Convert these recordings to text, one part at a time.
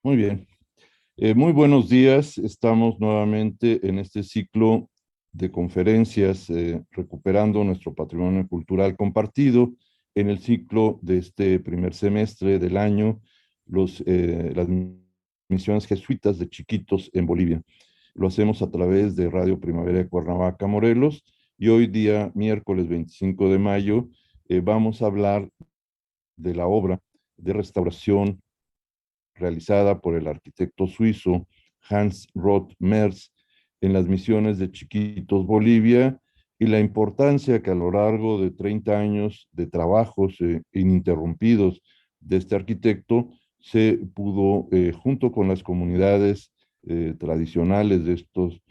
Muy bien. Muy buenos días. Estamos nuevamente en este ciclo de conferencias recuperando nuestro patrimonio cultural compartido en el ciclo de este primer semestre del año, las misiones jesuitas de chiquitos en Bolivia. Lo hacemos a través de Radio Primavera de Cuernavaca, Morelos, y hoy día, miércoles 25 de mayo, vamos a hablar de la obra de restauración realizada por el arquitecto suizo Hans Roth Merz en las misiones de Chiquitos, Bolivia, y la importancia que a lo largo de 30 años de trabajos ininterrumpidos de este arquitecto se pudo, junto con las comunidades tradicionales de estos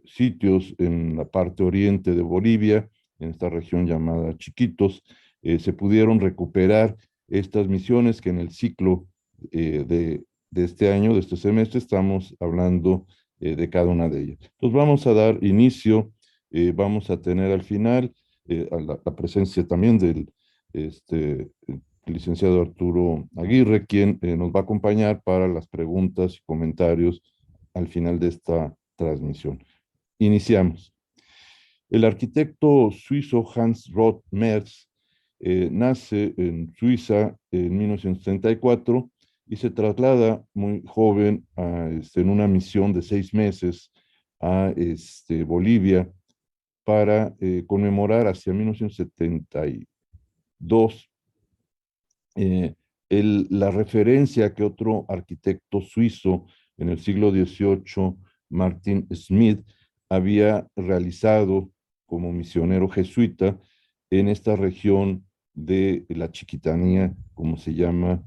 sitios en la parte oriente de Bolivia, en esta región llamada Chiquitos, se pudieron recuperar estas misiones que en el ciclo de este año, de este semestre, estamos hablando de cada una de ellas. Entonces vamos a dar inicio, vamos a tener al final a la presencia también del licenciado Arturo Aguirre, quien nos va a acompañar para las preguntas y comentarios al final de esta transmisión. Iniciamos. El arquitecto suizo Hans Roth Merz nace en Suiza en 1934 y se traslada muy joven en una misión de 6 meses a Bolivia para conmemorar hacia 1972 la referencia que otro arquitecto suizo en el siglo XVIII, Martin Schmid, había realizado como misionero jesuita en esta región de la Chiquitanía, como se llama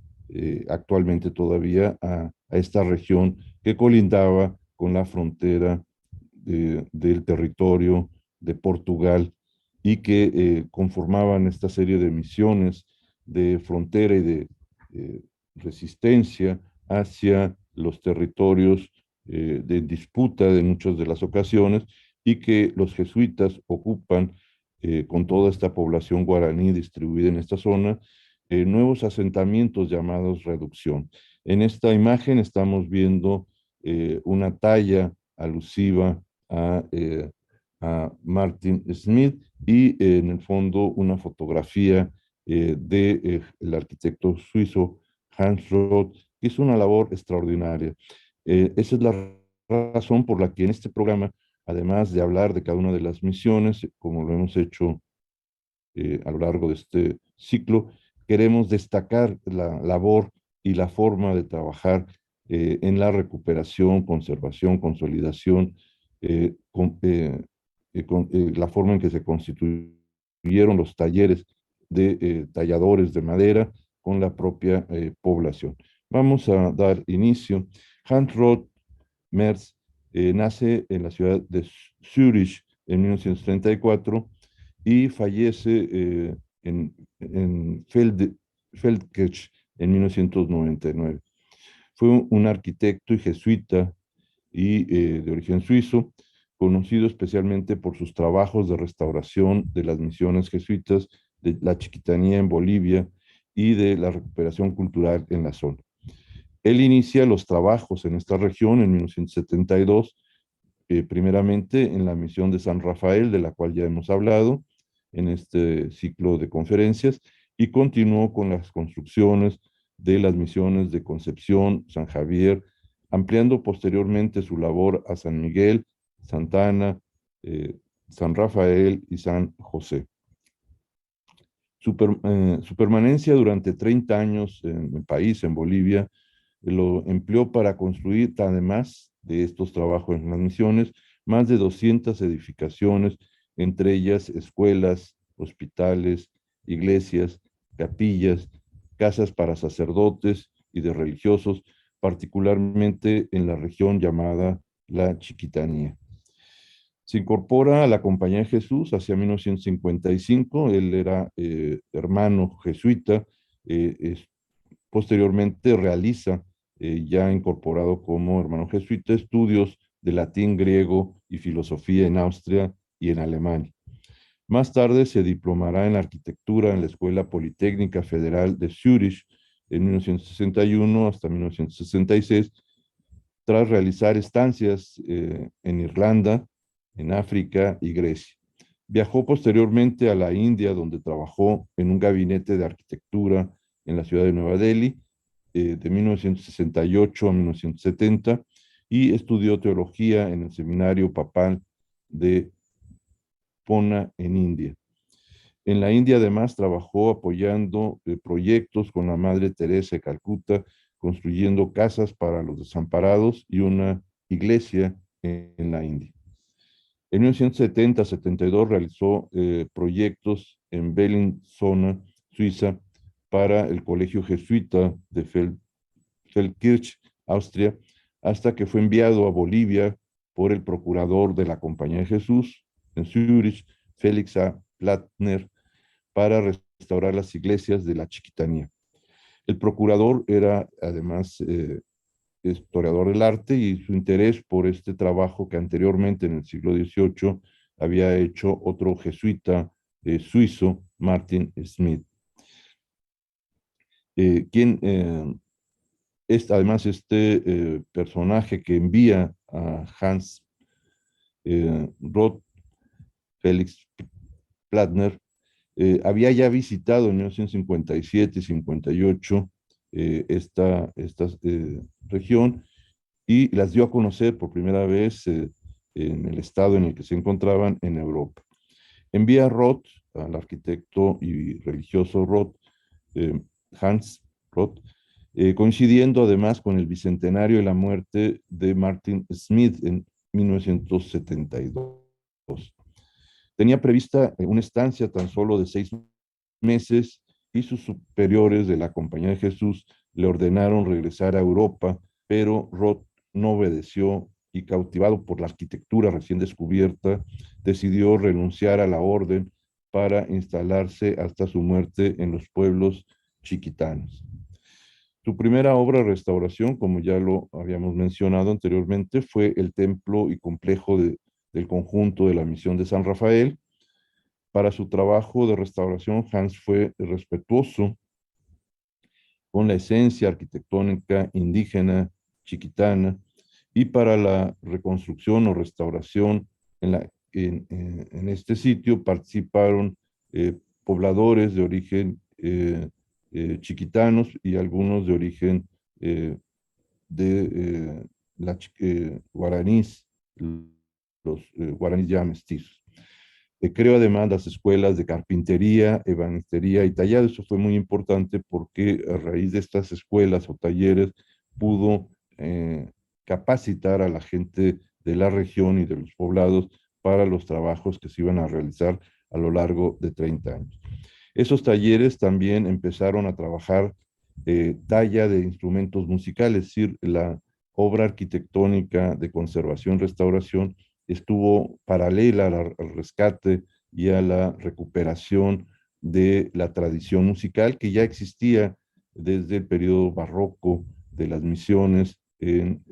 actualmente todavía, a esta región que colindaba con la frontera del territorio de Portugal y que conformaban esta serie de misiones de frontera y de resistencia hacia los territorios de disputa de muchas de las ocasiones y que los jesuitas ocupan con toda esta población guaraní distribuida en esta zona, nuevos asentamientos llamados reducción. En esta imagen estamos viendo una talla alusiva a Martin Smith y en el fondo una fotografía del arquitecto suizo Hans Roth, que hizo una labor extraordinaria. Esa es la razón por la que en este programa, además de hablar de cada una de las misiones, como lo hemos hecho a lo largo de este ciclo, queremos destacar la labor y la forma de trabajar en la recuperación, conservación, consolidación, la forma en que se constituyeron los talleres de talladores de madera con la propia población. Vamos a dar inicio. Hans Roth Merz nace en la ciudad de Zürich en 1934 y fallece en Feldkirch en 1999. Fue un arquitecto y jesuita y de origen suizo, conocido especialmente por sus trabajos de restauración de las misiones jesuitas de la Chiquitanía en Bolivia y de la recuperación cultural en la zona. Él inicia los trabajos en esta región en 1972, primeramente en la misión de San Rafael, de la cual ya hemos hablado en este ciclo de conferencias, y continuó con las construcciones de las misiones de Concepción, San Javier, ampliando posteriormente su labor a San Miguel, Santa Ana, San Rafael y San José. Su permanencia durante 30 años en el país, en Bolivia, lo empleó para construir, además de estos trabajos en las misiones, más de 200 edificaciones, entre ellas escuelas, hospitales, iglesias, capillas, casas para sacerdotes y de religiosos, particularmente en la región llamada la Chiquitanía. Se incorpora a la Compañía de Jesús hacia 1955. Él era hermano jesuita. Posteriormente realiza, ya incorporado como hermano jesuita, estudios de latín, griego y filosofía en Austria y en Alemania. Más tarde se diplomará en arquitectura en la Escuela Politécnica Federal de Zúrich en 1961 hasta 1966, tras realizar estancias en Irlanda, en África y Grecia. Viajó posteriormente a la India, donde trabajó en un gabinete de arquitectura en la ciudad de Nueva Delhi, de 1968 a 1970, y estudió teología en el seminario papal de Pune, en India. En la India, además, trabajó apoyando proyectos con la Madre Teresa de Calcuta, construyendo casas para los desamparados y una iglesia en la India. En 1970-72 realizó proyectos en Bellinzona, Suiza, para el Colegio Jesuita de Feldkirch, Austria, hasta que fue enviado a Bolivia por el procurador de la Compañía de Jesús en Zúrich, Félix A. Plattner, para restaurar las iglesias de la Chiquitanía. El procurador era además historiador del arte, y su interés por este trabajo que anteriormente en el siglo XVIII había hecho otro jesuita suizo, Martin Smith, quien es además este personaje que envía a Hans Roth, Felix Plattner, había ya visitado en 1957 y 58 esta región, y las dio a conocer por primera vez en el estado en el que se encontraban en Europa. Envía a Roth, al arquitecto y religioso Roth, Hans Roth, coincidiendo además con el bicentenario de la muerte de Martin Smith en 1972. Tenía prevista una estancia tan solo de 6 meses, y sus superiores de la Compañía de Jesús le ordenaron regresar a Europa, pero Roth no obedeció y, cautivado por la arquitectura recién descubierta, decidió renunciar a la orden para instalarse hasta su muerte en los pueblos chiquitanos. Su primera obra de restauración, como ya lo habíamos mencionado anteriormente, fue el templo y complejo del conjunto de la misión de San Rafael. Para su trabajo de restauración, Hans fue respetuoso con la esencia arquitectónica indígena chiquitana, y para la reconstrucción o restauración en este sitio participaron pobladores de origen chiquitanos y algunos de origen de guaraníes, los guaraníes ya mestizos. Creó además las escuelas de carpintería, ebanistería y tallado. Eso fue muy importante porque a raíz de estas escuelas o talleres pudo capacitar a la gente de la región y de los poblados para los trabajos que se iban a realizar a lo largo de 30 años. Esos talleres también empezaron a trabajar talla de instrumentos musicales, es decir, la obra arquitectónica de conservación-restauración estuvo paralela al rescate y a la recuperación de la tradición musical que ya existía desde el periodo barroco de las misiones en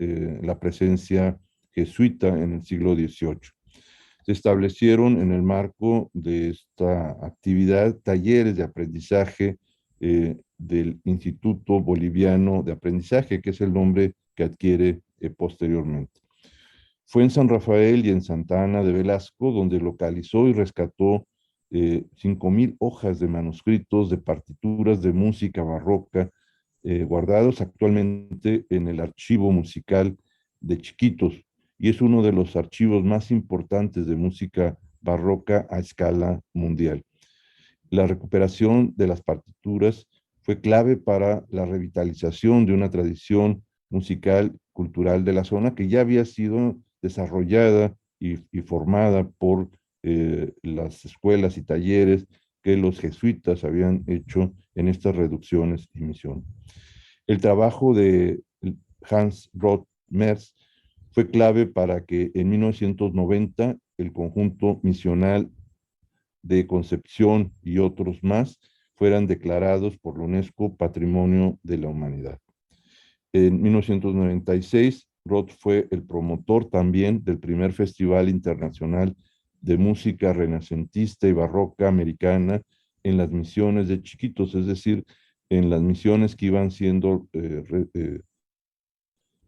la presencia jesuita en el siglo XVIII. Se establecieron en el marco de esta actividad talleres de aprendizaje del Instituto Boliviano de Aprendizaje, que es el nombre que adquiere posteriormente. Fue en San Rafael y en Santa Ana de Velasco donde localizó y rescató 5,000 hojas de manuscritos de partituras de música barroca, guardados actualmente en el Archivo Musical de Chiquitos, y es uno de los archivos más importantes de música barroca a escala mundial. La recuperación de las partituras fue clave para la revitalización de una tradición musical cultural de la zona que ya había sido desarrollada y formada por las escuelas y talleres que los jesuitas habían hecho en estas reducciones y misiones. El trabajo de Hans Roth Merz fue clave para que en 1990 el conjunto misional de Concepción y otros más fueran declarados por la UNESCO Patrimonio de la Humanidad. En 1996, Roth fue el promotor también del primer Festival Internacional de Música Renacentista y Barroca Americana en las misiones de Chiquitos, es decir, en las misiones que iban siendo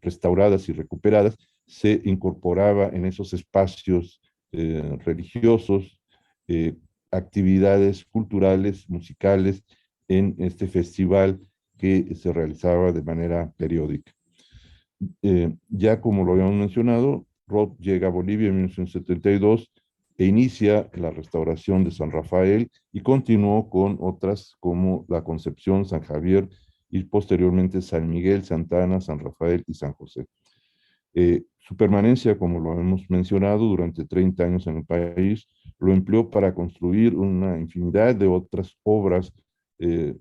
restauradas y recuperadas, se incorporaba en esos espacios religiosos eh, actividades culturales, musicales, en este festival que se realizaba de manera periódica. Ya como lo habíamos mencionado, Roth llega a Bolivia en 1972 e inicia la restauración de San Rafael y continuó con otras como la Concepción, San Javier y posteriormente San Miguel, Santa Ana, San Rafael y San José. Su permanencia, como lo hemos mencionado, durante 30 años en el país, lo empleó para construir una infinidad de otras obras eh,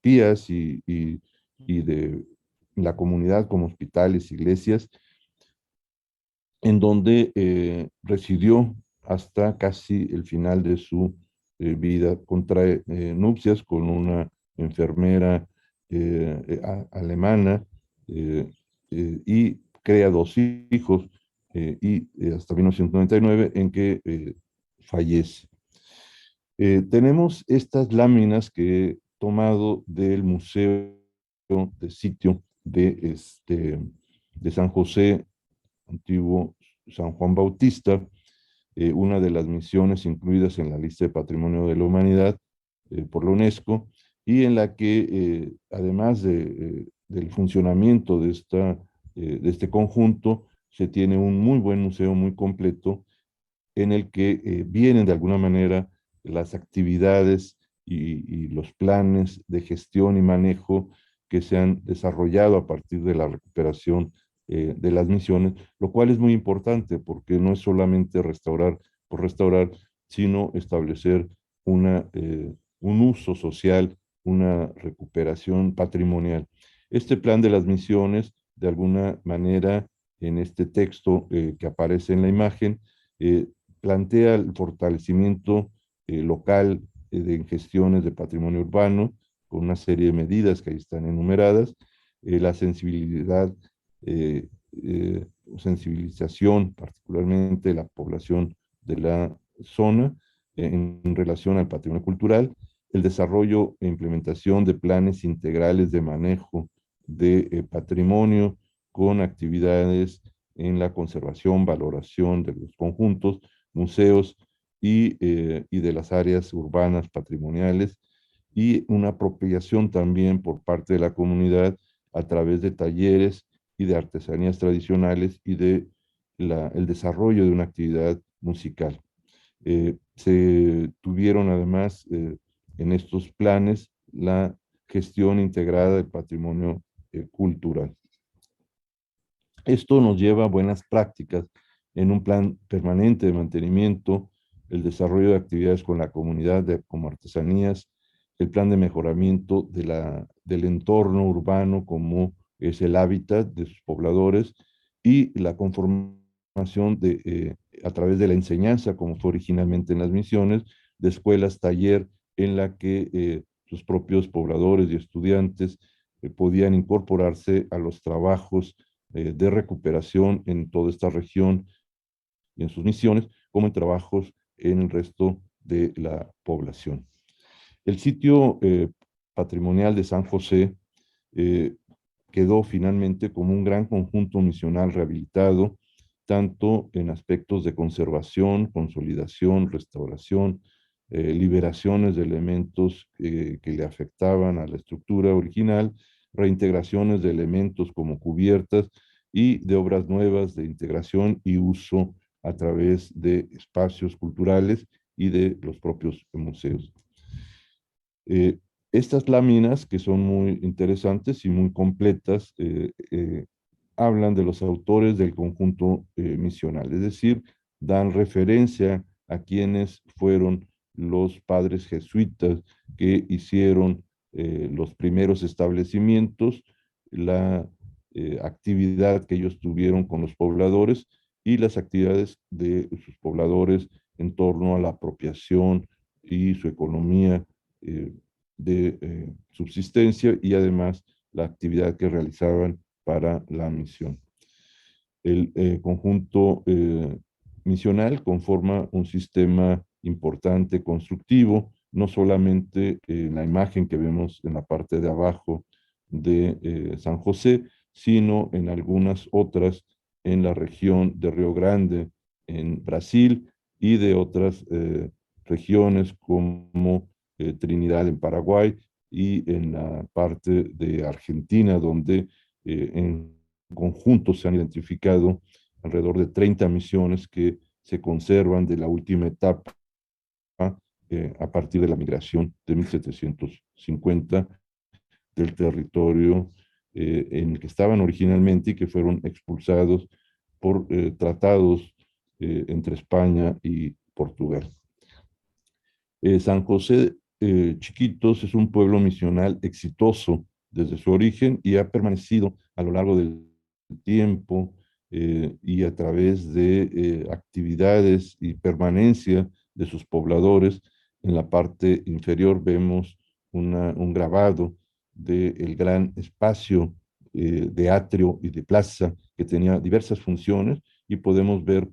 pías y de la comunidad como hospitales, iglesias, en donde residió hasta casi el final de su vida. Contrae nupcias con una enfermera alemana y crea dos hijos hasta 1999 en que fallece. Tenemos estas láminas que he tomado del Museo de Sitio de San José, antiguo San Juan Bautista, una de las misiones incluidas en la lista de Patrimonio de la Humanidad por la UNESCO, y en la que, además del funcionamiento de este conjunto, se tiene un muy buen museo, muy completo, en el que vienen de alguna manera las actividades y los planes de gestión y manejo que se han desarrollado a partir de la recuperación de las misiones, lo cual es muy importante porque no es solamente restaurar por restaurar, sino establecer un uso social, una recuperación patrimonial. Este plan de las misiones, de alguna manera, en este texto que aparece en la imagen, eh, plantea el fortalecimiento local de gestiones de patrimonio urbano, con una serie de medidas que ahí están enumeradas, la eh, sensibilización particularmente de la población de la zona en relación al patrimonio cultural, el desarrollo e implementación de planes integrales de manejo de patrimonio con actividades en la conservación, valoración de los conjuntos, museos y de las áreas urbanas patrimoniales, y una apropiación también por parte de la comunidad a través de talleres y de artesanías tradicionales y de el desarrollo de una actividad musical. Se tuvieron además en estos planes la gestión integrada del patrimonio cultural. Esto nos lleva a buenas prácticas en un plan permanente de mantenimiento, el desarrollo de actividades con la comunidad como artesanías, el plan de mejoramiento del entorno urbano como es el hábitat de sus pobladores y la conformación a través de la enseñanza, como fue originalmente en las misiones, de escuelas, taller, en la que sus propios pobladores y estudiantes podían incorporarse a los trabajos de recuperación en toda esta región y en sus misiones, como en trabajos en el resto de la población. El sitio patrimonial de San José eh, quedó finalmente como un gran conjunto misional rehabilitado, tanto en aspectos de conservación, consolidación, restauración, liberaciones de elementos que le afectaban a la estructura original, reintegraciones de elementos como cubiertas y de obras nuevas de integración y uso a través de espacios culturales y de los propios museos. Eh, Estas láminas, que son muy interesantes y muy completas, hablan de los autores del conjunto misional, es decir, dan referencia a quienes fueron los padres jesuitas que hicieron los primeros establecimientos, la actividad que ellos tuvieron con los pobladores y las actividades de sus pobladores en torno a la apropiación y su economía de subsistencia y además la actividad que realizaban para la misión. El conjunto misional conforma un sistema importante, constructivo, no solamente en la imagen que vemos en la parte de abajo de San José, sino en algunas otras en la región de Río Grande, en Brasil, y de otras regiones como Trinidad en Paraguay y en la parte de Argentina, donde en conjunto se han identificado alrededor de 30 misiones que se conservan de la última etapa a partir de la migración de 1750 del territorio en el que estaban originalmente y que fueron expulsados por tratados entre España y Portugal. San José Chiquitos es un pueblo misional exitoso desde su origen y ha permanecido a lo largo del tiempo y a través de actividades y permanencia de sus pobladores. En la parte inferior vemos un grabado del gran espacio de atrio y de plaza que tenía diversas funciones y podemos ver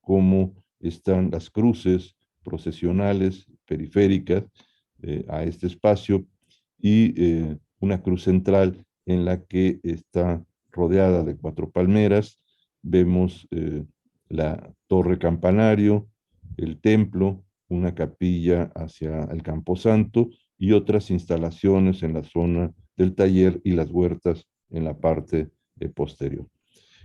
cómo están las cruces procesionales periféricas a este espacio y una cruz central en la que está rodeada de 4 palmeras. Vemos la torre campanario, el templo, una capilla hacia el camposanto y otras instalaciones en la zona del taller y las huertas en la parte posterior.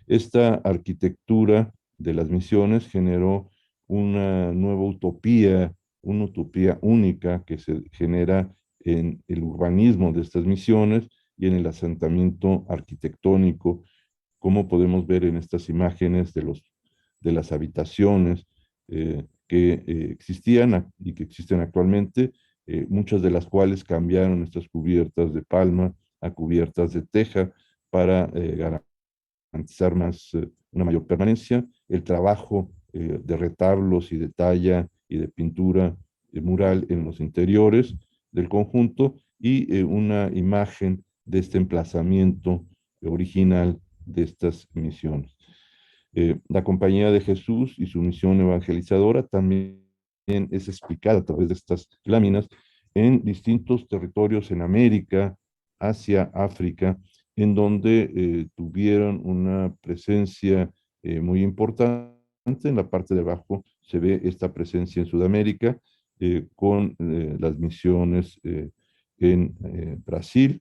Esta arquitectura de las misiones generó una nueva utopía, una utopía única que se genera en el urbanismo de estas misiones y en el asentamiento arquitectónico, como podemos ver en estas imágenes de las habitaciones que existían y que existen actualmente, muchas de las cuales cambiaron estas cubiertas de palma a cubiertas de teja para garantizar una mayor permanencia, el trabajo de retablos y de talla y de pintura mural en los interiores del conjunto y una imagen de este emplazamiento original de estas misiones. La Compañía de Jesús y su misión evangelizadora también es explicada a través de estas láminas en distintos territorios en América, Asia, África, en donde tuvieron una presencia muy importante. En la parte de abajo se ve esta presencia en Sudamérica con las misiones en Brasil,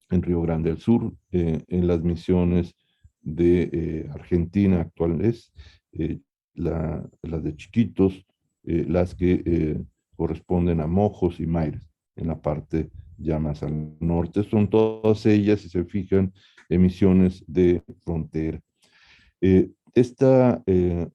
en Río Grande del Sur, en las misiones de Argentina actuales, eh, las de Chiquitos, las que corresponden a Mojos y Mayres, en la parte ya más al norte. Son todas ellas, si se fijan, emisiones de frontera. Esta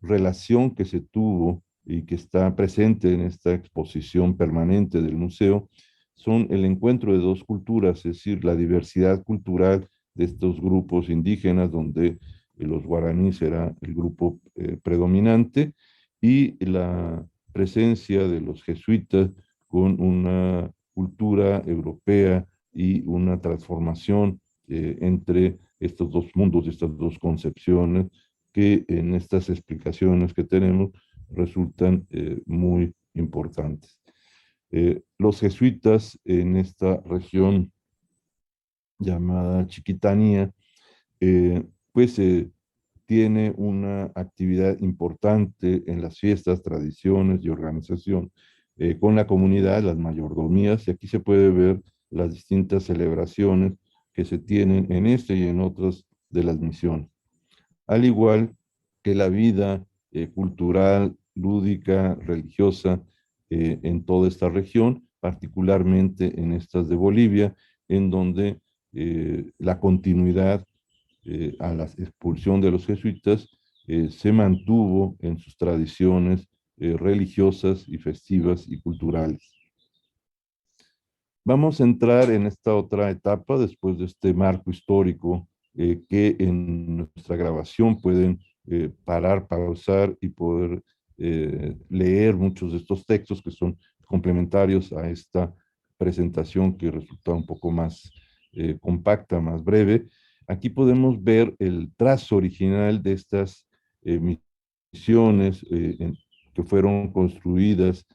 relación que se tuvo y que está presente en esta exposición permanente del museo son el encuentro de dos culturas, es decir, la diversidad cultural de estos grupos indígenas, donde los guaraníes era el grupo predominante, y la presencia de los jesuitas con una cultura europea y una transformación entre estos dos mundos, estas dos concepciones, que en estas explicaciones que tenemos resultan muy importantes. Los jesuitas en esta región llamada Chiquitanía, pues tiene una actividad importante en las fiestas, tradiciones y organización con la comunidad, las mayordomías, y aquí se puede ver las distintas celebraciones que se tienen en este y en otras de las misiones. Al igual que la vida cultural, lúdica, religiosa en toda esta región, particularmente en estas de Bolivia, en donde la continuidad a la expulsión de los jesuitas se mantuvo en sus tradiciones religiosas y festivas y culturales. Vamos a entrar en esta otra etapa después de este marco histórico que en nuestra grabación pueden parar, pausar y poder leer muchos de estos textos que son complementarios a esta presentación que resulta un poco más compacta, más breve. Aquí podemos ver el trazo original de estas misiones que fueron construidas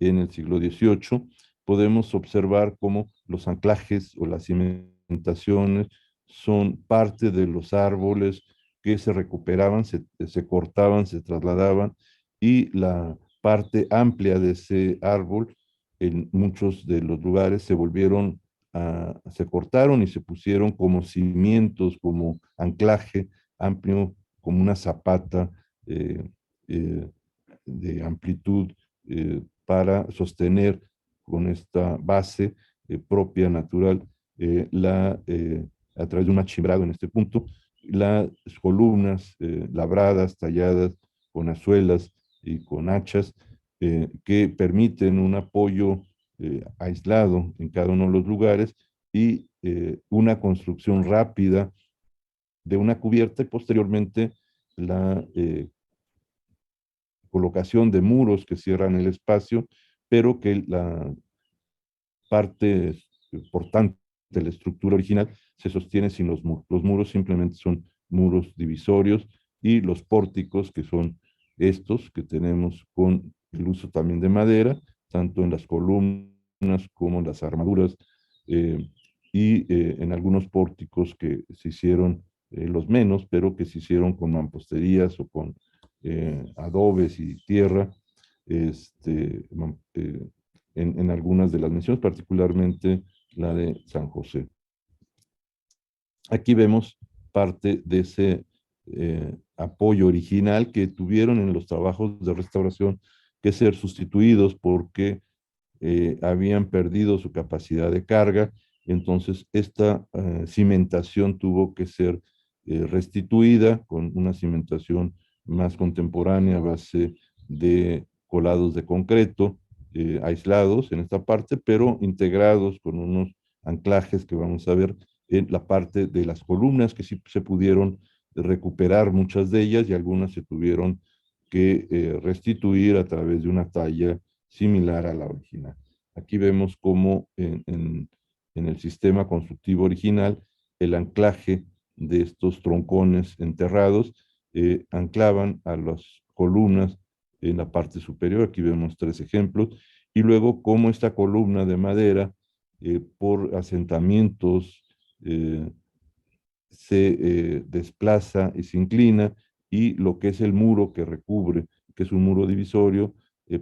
en el siglo XVIII, podemos observar cómo los anclajes o las cimentaciones son parte de los árboles que se recuperaban, se cortaban, se trasladaban, y la parte amplia de ese árbol en muchos de los lugares se cortaron y se pusieron como cimientos, como anclaje amplio, como una zapata eh, eh, de amplitud para sostener con esta base propia, natural, a través de un achimbrado en este punto, las columnas labradas, talladas con azuelas y con hachas, que permiten un apoyo aislado en cada uno de los lugares y una construcción rápida de una cubierta, y posteriormente la colocación de muros que cierran el espacio, pero que la parte importante de la estructura original se sostiene sin los muros. Los muros simplemente son muros divisorios, y los pórticos, que son estos que tenemos con el uso también de madera, tanto en las columnas como en las armaduras, eh, en algunos pórticos que se hicieron, los menos, pero que se hicieron con mamposterías o con adobes y tierra, este, en algunas de las menciones, particularmente la de San José. Aquí vemos parte de ese apoyo original que tuvieron en los trabajos de restauración que ser sustituidos porque habían perdido su capacidad de carga. Entonces esta cimentación tuvo que ser restituida con una cimentación más contemporánea a base de colados de concreto, aislados en esta parte, pero integrados con unos anclajes que vamos a ver en la parte de las columnas, que sí se pudieron recuperar muchas de ellas, y algunas se tuvieron que restituir a través de una talla similar a la original. Aquí vemos cómo en el sistema constructivo original el anclaje de estos troncones enterrados anclaban a las columnas en la parte superior. Aquí vemos 3 ejemplos. Y luego cómo esta columna de madera, por asentamientos, eh, se desplaza y se inclina, y lo que es el muro que recubre, que es un muro divisorio,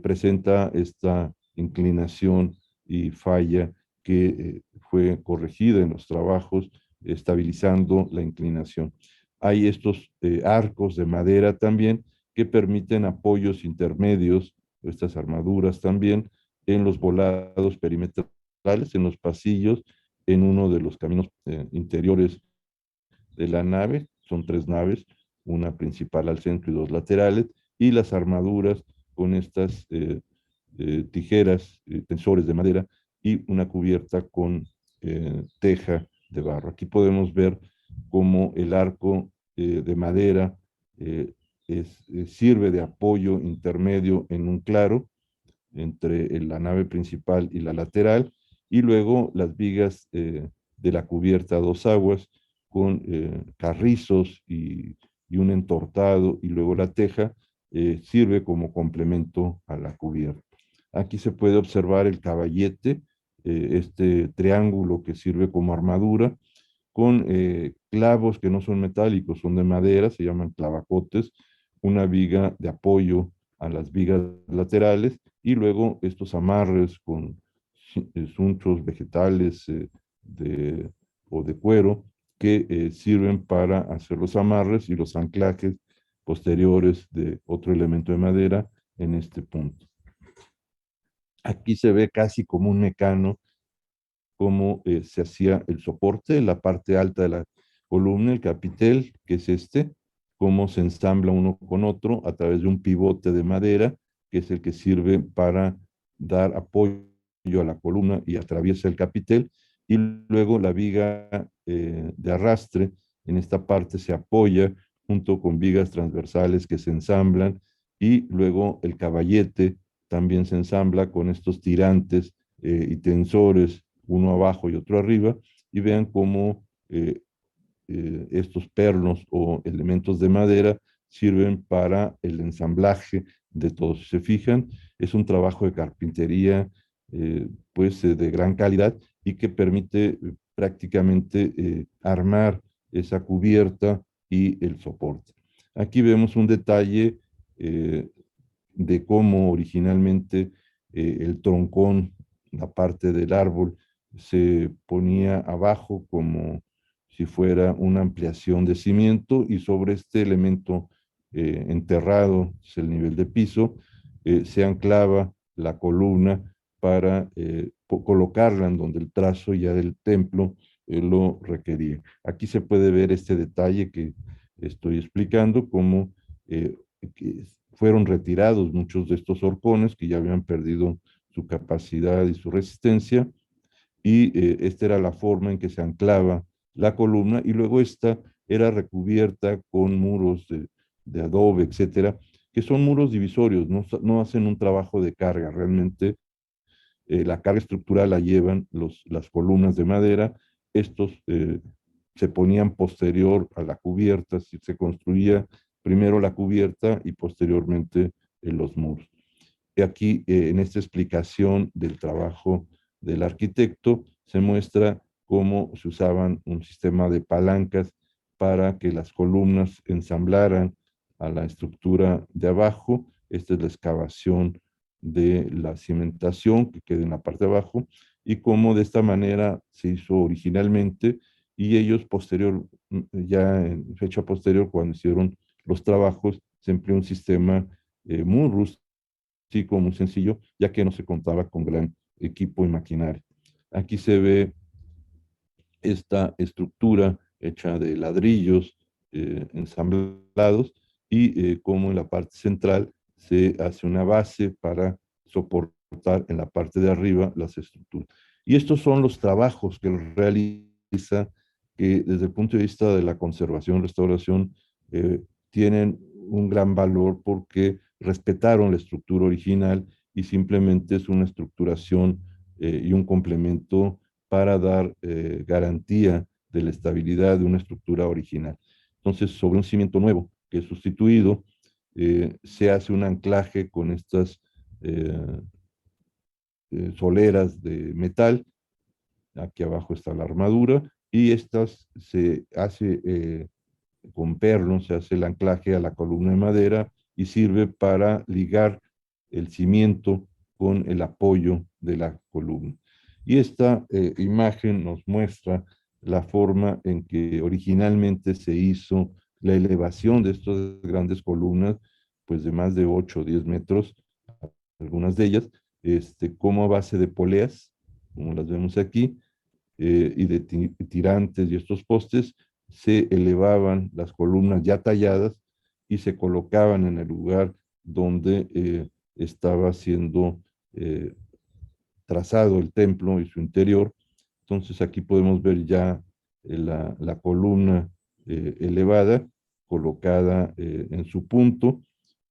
presenta esta inclinación y falla que fue corregida en los trabajos, estabilizando la inclinación. Hay estos arcos de madera también que permiten apoyos intermedios, estas armaduras también, en los volados perimetrales, en los pasillos, en uno de los caminos interiores de la nave. Son 3 naves, una principal al centro y 2 laterales, y las armaduras con estas tijeras, tensores de madera, y una cubierta con teja de barro. Aquí podemos ver cómo el arco de madera sirve de apoyo intermedio en un claro entre la nave principal y la lateral, y luego las vigas de la cubierta a 2 aguas con carrizos y un entortado, y luego la teja sirve como complemento a la cubierta. Aquí se puede observar el caballete, este triángulo que sirve como armadura, con clavos que no son metálicos, son de madera, se llaman clavacotes, una viga de apoyo a las vigas laterales, y luego estos amarres con sunchos vegetales o de cuero que sirven para hacer los amarres y los anclajes posteriores de otro elemento de madera en este punto. Aquí se ve casi como un mecano cómo se hacía el soporte, la parte alta de la columna, el capitel, que es este, cómo se ensambla uno con otro a través de un pivote de madera, que es el que sirve para dar apoyo a la columna y atraviesa el capitel, y luego la viga de arrastre en esta parte se apoya junto con vigas transversales que se ensamblan, y luego el caballete también se ensambla con estos tirantes y tensores, uno abajo y otro arriba, y vean cómo estos pernos o elementos de madera sirven para el ensamblaje de todos. Si se fijan, es un trabajo de carpintería pues de gran calidad y que permite prácticamente armar esa cubierta y el soporte. Aquí vemos un detalle eh, de cómo originalmente el troncón, la parte del árbol, se ponía abajo como si fuera una ampliación de cimiento y sobre este elemento enterrado, es el nivel de piso, se anclaba la columna para colocarla en donde el trazo ya del templo lo requería. Aquí se puede ver este detalle que estoy explicando, cómo que fueron retirados muchos de estos horcones que ya habían perdido su capacidad y su resistencia, y esta era la forma en que se anclaba la columna, y luego esta era recubierta con muros de adobe, etcétera, que son muros divisorios, no hacen un trabajo de carga, realmente la carga estructural la llevan las columnas de madera, estos se ponían posterior a la cubierta, se construía primero la cubierta y posteriormente los muros. Y aquí, en esta explicación del trabajo del arquitecto, se muestra cómo se usaban un sistema de palancas para que las columnas ensamblaran a la estructura de abajo. Esta es la excavación de la cimentación que queda en la parte de abajo, y cómo de esta manera se hizo originalmente, y ellos ya en fecha posterior, cuando hicieron los trabajos, se empleó un sistema muy rústico, muy sencillo, ya que no se contaba con gran equipo y maquinaria. Aquí se ve esta estructura hecha de ladrillos ensamblados, y como en la parte central se hace una base para soportar en la parte de arriba las estructuras. Y estos son los trabajos que realiza, que desde el punto de vista de la conservación, restauración, tienen un gran valor porque respetaron la estructura original y simplemente es una estructuración y un complemento para dar garantía de la estabilidad de una estructura original. Entonces, sobre un cimiento nuevo que es sustituido, se hace un anclaje con estas eh, soleras de metal. Aquí abajo está la armadura, y estas se hace con perno, se hace el anclaje a la columna de madera y sirve para ligar el cimiento con el apoyo de la columna. Y esta imagen nos muestra la forma en que originalmente se hizo la elevación de estas grandes columnas, pues de más de 8 o 10 metros, algunas de ellas, como a base de poleas, como las vemos aquí, y de tirantes, y estos postes se elevaban las columnas ya talladas y se colocaban en el lugar donde estaba siendo eh, trazado el templo y su interior. Entonces aquí podemos ver ya la columna elevada, colocada en su punto,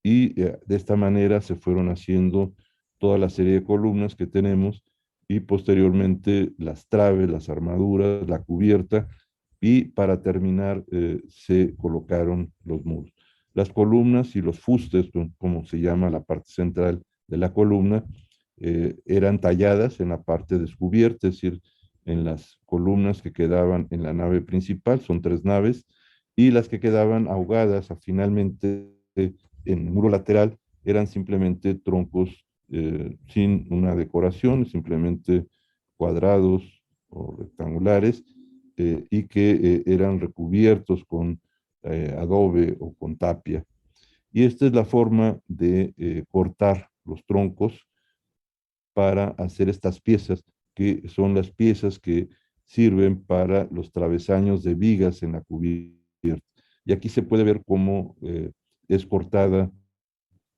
y de esta manera se fueron haciendo toda la serie de columnas que tenemos, y posteriormente las traves, las armaduras, la cubierta, y para terminar se colocaron los muros. Las columnas y los fustes, como se llama la parte central de la columna, eran talladas en la parte descubierta, es decir, en las columnas que quedaban en la nave principal, son 3 naves, y las que quedaban ahogadas finalmente en el muro lateral eran simplemente troncos sin una decoración, simplemente cuadrados o rectangulares, y que eran recubiertos con adobe o con tapia. Y esta es la forma de cortar los troncos para hacer estas piezas, que son las piezas que sirven para los travesaños de vigas en la cubierta. Y aquí se puede ver cómo es cortada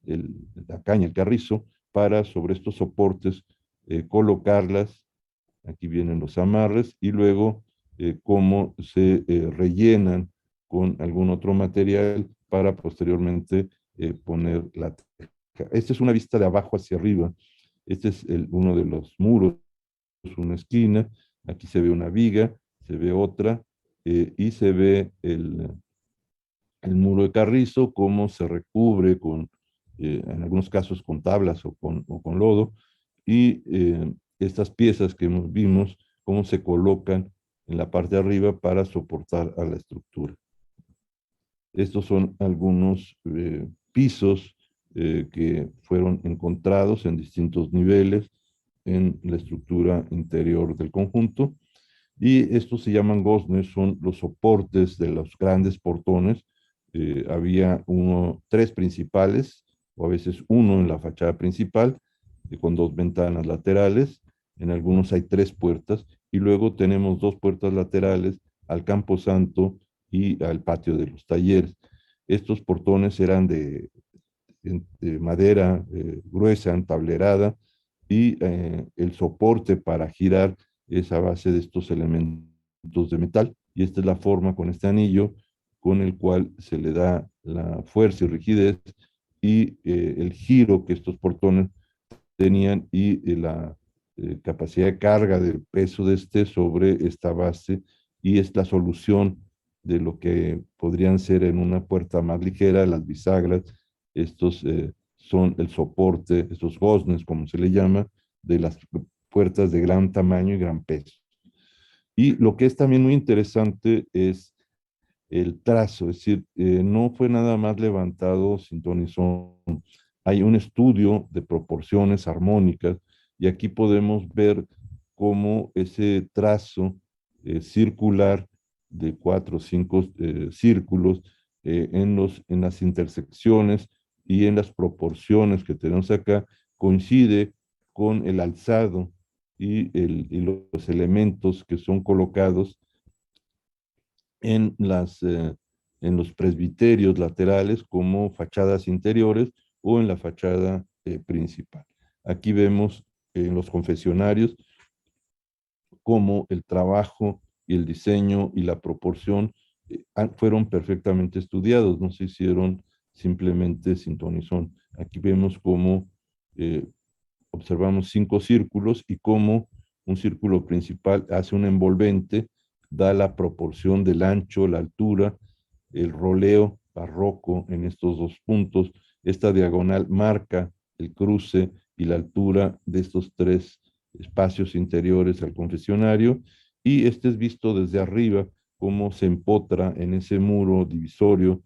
la caña, el carrizo, para sobre estos soportes colocarlas. Aquí vienen los amarres, y luego cómo se rellenan con algún otro material para posteriormente poner la teja. Esta es una vista de abajo hacia arriba. Este es uno de los muros, una esquina. Aquí se ve una viga, se ve otra, y se ve el muro de carrizo, cómo se recubre con, en algunos casos con tablas o con lodo, y estas piezas que vimos, cómo se colocan en la parte de arriba para soportar a la estructura. Estos son algunos pisos que fueron encontrados en distintos niveles en la estructura interior del conjunto. Y estos se llaman goznes, son los soportes de los grandes portones. Había tres principales, o a veces uno en la fachada principal, con dos ventanas laterales. En algunos hay tres puertas, y luego tenemos dos puertas laterales al camposanto y al patio de los talleres. Estos portones eran de madera gruesa, entablerada, y el soporte para girar es a base de estos elementos de metal. Y esta es la forma con este anillo con el cual se le da la fuerza y rigidez y el giro que estos portones tenían, y la capacidad de carga del peso de este sobre esta base, y es la solución de lo que podrían ser en una puerta más ligera, las bisagras. Estos son el soporte, estos goznes, como se le llama, de las puertas de gran tamaño y gran peso. Y lo que es también muy interesante es el trazo, es decir, no fue nada más levantado sin ton y son. Hay un estudio de proporciones armónicas, y aquí podemos ver cómo ese trazo circular de 4 o 5 círculos en las intersecciones y en las proporciones que tenemos acá coincide con el alzado y los elementos que son colocados en, en los presbiterios laterales como fachadas interiores o en la fachada principal. Aquí vemos en los confesionarios cómo el trabajo y el diseño y la proporción fueron perfectamente estudiados, no se hicieron simplemente sin ton y son. Aquí vemos cómo eh, observamos 5 círculos y cómo un círculo principal hace un envolvente, da la proporción del ancho, la altura, el roleo barroco en estos 2 puntos. Esta diagonal marca el cruce y la altura de estos 3 espacios interiores al confesionario, y este es visto desde arriba, cómo se empotra en ese muro divisorio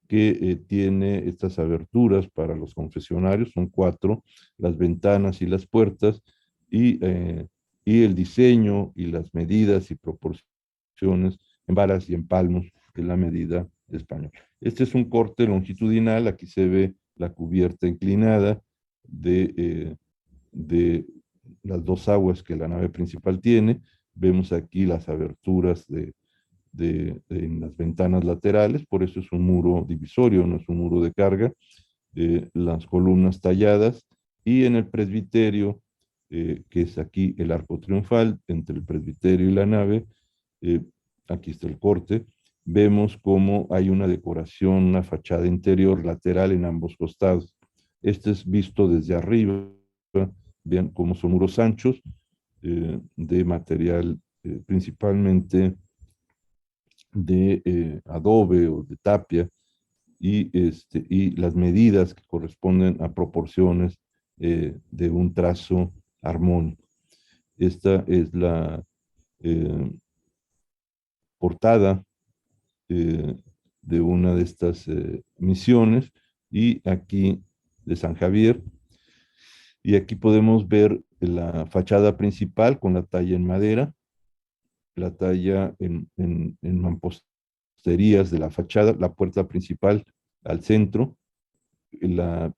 que tiene estas aberturas para los confesionarios, son 4, las ventanas y las puertas, y, eh, y el diseño y las medidas y proporciones en varas y en palmos de la medida española. Este es un corte longitudinal, aquí se ve la cubierta inclinada de las 2 aguas que la nave principal tiene. Vemos aquí las aberturas en las ventanas laterales, por eso es un muro divisorio, no es un muro de carga, las columnas talladas, y en el presbiterio, que es aquí el arco triunfal, entre el presbiterio y la nave, eh, aquí está el corte, vemos cómo hay una decoración, una fachada interior lateral en ambos costados. Este es visto desde arriba, vean cómo son muros anchos, de material principalmente de adobe o de tapia, y las medidas que corresponden a proporciones de un trazo armónico. Esta es la eh, portada eh, de una de estas misiones, y aquí de San Javier, y aquí podemos ver la fachada principal con la talla en madera, la talla en mamposterías de la fachada, la puerta principal al centro, la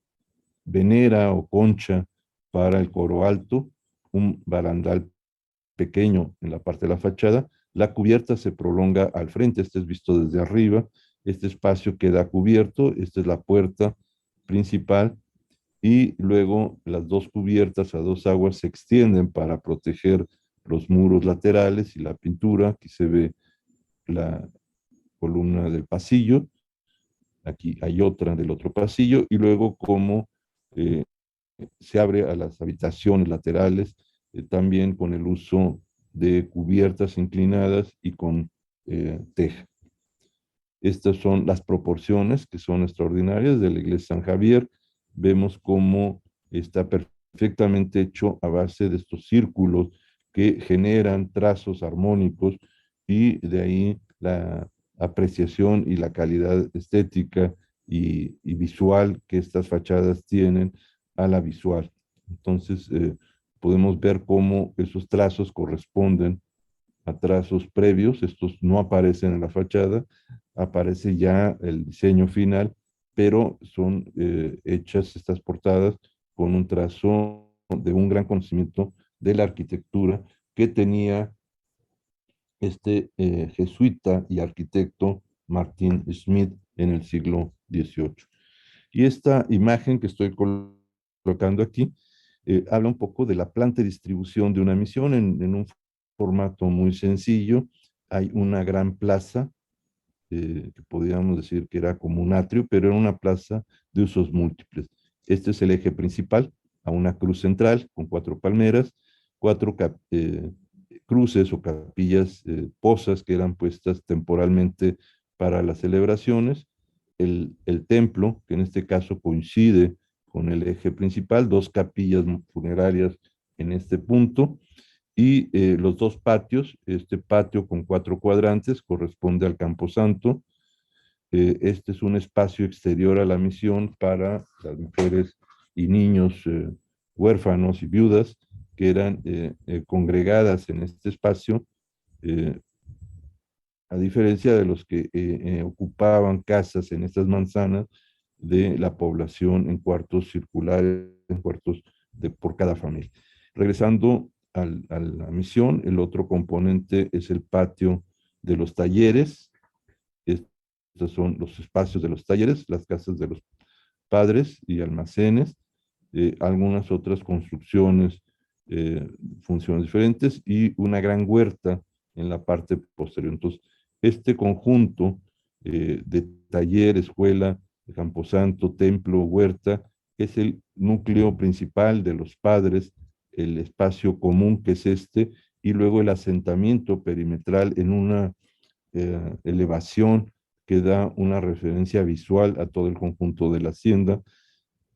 venera o concha para el coro alto, un barandal pequeño en la parte de la fachada, la cubierta se prolonga al frente, este es visto desde arriba, este espacio queda cubierto, esta es la puerta principal, y luego las 2 cubiertas a 2 aguas se extienden para proteger los muros laterales y la pintura. Aquí se ve la columna del pasillo, aquí hay otra del otro pasillo, y luego cómo eh, se abre a las habitaciones laterales, también con el uso de cubiertas inclinadas y con teja. Estas son las proporciones que son extraordinarias de la iglesia San Javier. Vemos cómo está perfectamente hecho a base de estos círculos que generan trazos armónicos y de ahí la apreciación y la calidad estética y visual que estas fachadas tienen a la visual. Entonces, podemos ver cómo esos trazos corresponden a trazos previos, estos no aparecen en la fachada, aparece ya el diseño final, pero son hechas estas portadas con un trazo de un gran conocimiento de la arquitectura que tenía este jesuita y arquitecto Martin Schmidt en el siglo XVIII. Y esta imagen que estoy colocando aquí habla un poco de la planta de distribución de una misión en un formato muy sencillo. Hay una gran plaza, que podríamos decir que era como un atrio, pero era una plaza de usos múltiples. Este es el eje principal, a una cruz central con 4 palmeras, cuatro cruces o capillas, posas que eran puestas temporalmente para las celebraciones, el templo, que en este caso coincide con el eje principal, 2 capillas funerarias en este punto, y los 2 patios, este patio con 4 cuadrantes corresponde al Camposanto. Este es un espacio exterior a la misión para las mujeres y niños huérfanos y viudas que eran congregadas en este espacio, eh, a diferencia de los que ocupaban casas en estas manzanas de la población en cuartos circulares, en cuartos por cada familia. Regresando a la misión, el otro componente es el patio de los talleres. Estos son los espacios de los talleres, las casas de los padres y almacenes, algunas otras construcciones, funciones diferentes y una gran huerta en la parte posterior. Entonces, este conjunto de taller, escuela, camposanto, templo, huerta, es el núcleo principal de los padres, el espacio común que es este, y luego el asentamiento perimetral en una elevación que da una referencia visual a todo el conjunto de la hacienda,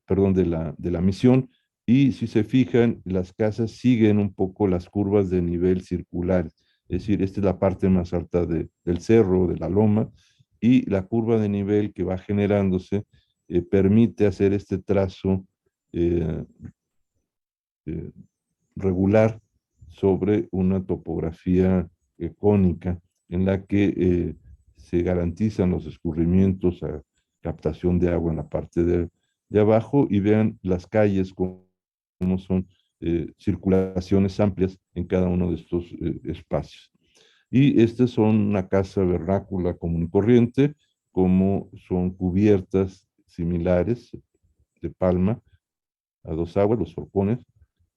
perdón, de la misión. Y si se fijan, las casas siguen un poco las curvas de nivel circular. Es decir, esta es la parte más alta del cerro, de la loma, y la curva de nivel que va generándose permite hacer este trazo eh, eh, regular sobre una topografía cónica en la que se garantizan los escurrimientos a captación de agua en la parte de abajo y vean las calles como son circulaciones amplias en cada uno de estos espacios. Y estas son una casa vernácula común y corriente, como son cubiertas similares de palma a 2 aguas, los forcones.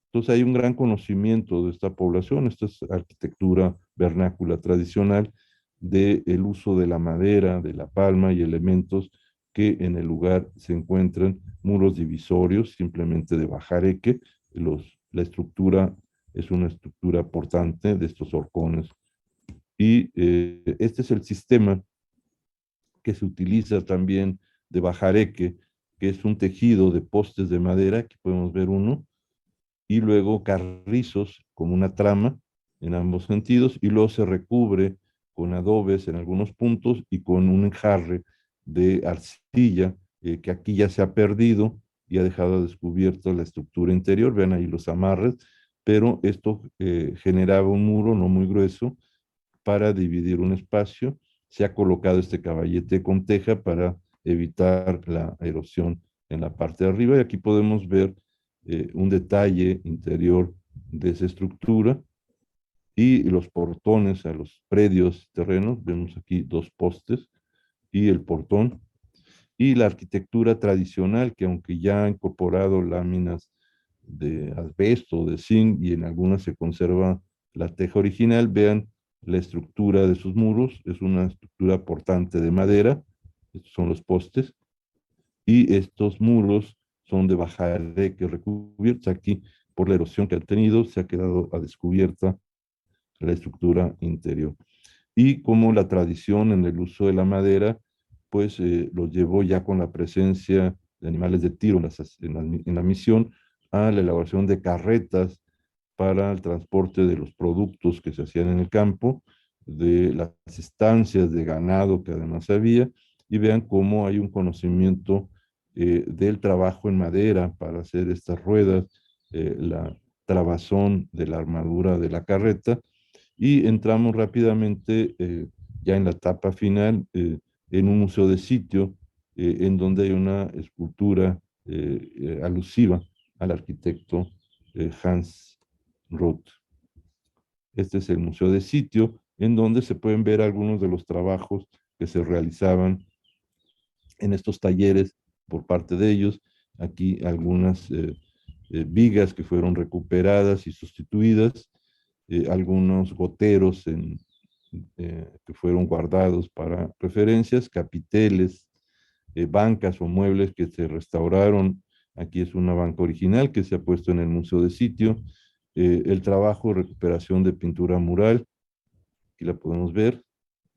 Entonces hay un gran conocimiento de esta población, esta es arquitectura vernácula tradicional, del uso de la madera, de la palma y elementos que en el lugar se encuentran, muros divisorios, simplemente de bajareque. La estructura es una estructura portante de estos horcones. Y este es el sistema que se utiliza también de bajareque, que es un tejido de postes de madera, aquí podemos ver uno, y luego carrizos como una trama en ambos sentidos, y luego se recubre con adobes en algunos puntos y con un enjarre de arcilla, que aquí ya se ha perdido y ha dejado descubierto la estructura interior. Vean ahí los amarres, pero esto generaba un muro no muy grueso para dividir un espacio. Se ha colocado este caballete con teja para evitar la erosión en la parte de arriba, y aquí podemos ver un detalle interior de esa estructura y los portones a los predios terrenos. Vemos aquí 2 postes y el portón. Y la arquitectura tradicional, que aunque ya ha incorporado láminas de asbesto, de zinc, y en algunas se conserva la teja original, vean la estructura de sus muros, es una estructura portante de madera, estos son los postes, y estos muros son de bajareque recubiertos. Aquí, por la erosión que han tenido, se ha quedado a descubierta la estructura interior. y cómo la tradición en el uso de la madera, pues los llevó ya con la presencia de animales de tiro en la misión a la elaboración de carretas para el transporte de los productos que se hacían en el campo, de las estancias de ganado que además había, y vean cómo hay un conocimiento del trabajo en madera para hacer estas ruedas, la trabazón de la armadura de la carreta, y entramos rápidamente ya en la etapa final en un museo de sitio en donde hay una escultura alusiva al arquitecto Hans Roth. Este es el museo de sitio en donde se pueden ver algunos de los trabajos que se realizaban en estos talleres por parte de ellos. Aquí algunas vigas que fueron recuperadas y sustituidas, algunos goteros que fueron guardados para referencias, capiteles, bancas o muebles que se restauraron. Aquí es una banca original que se ha puesto en el museo de sitio. El trabajo de recuperación de pintura mural, aquí la podemos ver,